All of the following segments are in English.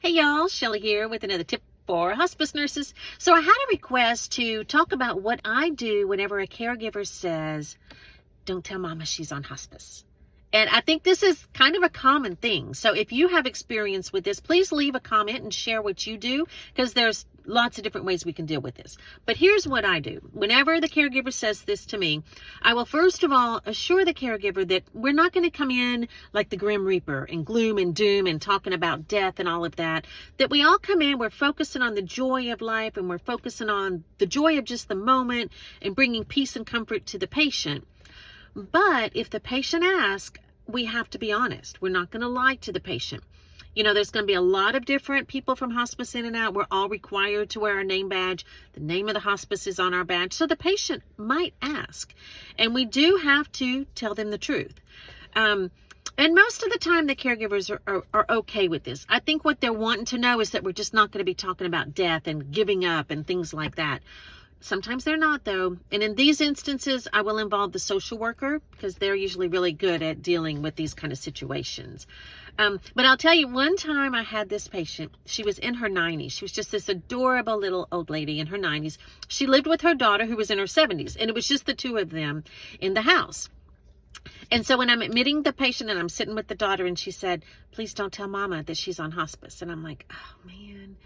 Hey y'all, Shelly here with another tip for hospice nurses. So I had a request to talk about what I do whenever a caregiver says, don't tell mama she's on hospice. And I think this is kind of a common thing. So if you have experience with this, please leave a comment and share what you do, because there's lots of different ways we can deal with this. But here's what I do. Whenever the caregiver says this to me, I will first of all assure the caregiver that we're not going to come in like the Grim Reaper and gloom and doom and talking about death and all of that. That we all come in, we're focusing on the joy of life, and we're focusing on the joy of just the moment and bringing peace and comfort to the patient. But if the patient asks, we have to be honest. We're not going to lie to the patient. You know, there's going to be a lot of different people from hospice in and out. We're all required to wear our name badge. The name of the hospice is on our badge. So the patient might ask. And we do have to tell them the truth. And most of the time, the caregivers are okay with this. I think what they're wanting to know is that we're just not going to be talking about death and giving up and things like that. Sometimes they're not, though. And in these instances, I will involve the social worker, because they're usually really good at dealing with these kind of situations. But I'll tell you, one time I had this patient. She was in her 90s. She was just this adorable little old lady in her 90s. She lived with her daughter, who was in her 70s. And it was just the two of them in the house. And so when I'm admitting the patient and I'm sitting with the daughter, and she said, please don't tell mama that she's on hospice. And I'm like, oh, man.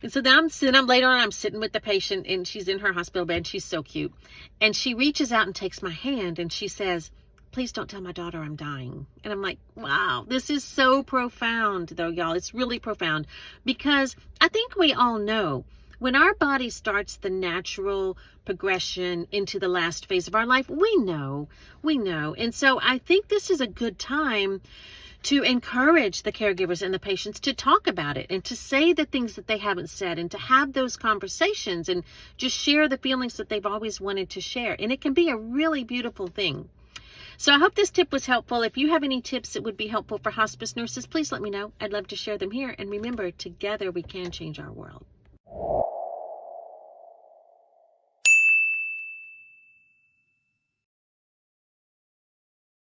And so then later on, I'm sitting with the patient, and she's in her hospital bed. She's so cute. And she reaches out and takes my hand, and she says, please don't tell my daughter I'm dying. And I'm like, wow, this is so profound, though, y'all. It's really profound, because I think we all know when our body starts the natural progression into the last phase of our life, we know. And so I think this is a good time to encourage the caregivers and the patients to talk about it and to say the things that they haven't said, and to have those conversations and just share the feelings that they've always wanted to share. And it can be a really beautiful thing. So I hope this tip was helpful. If you have any tips that would be helpful for hospice nurses, please let me know. I'd love to share them here. And remember, together we can change our world.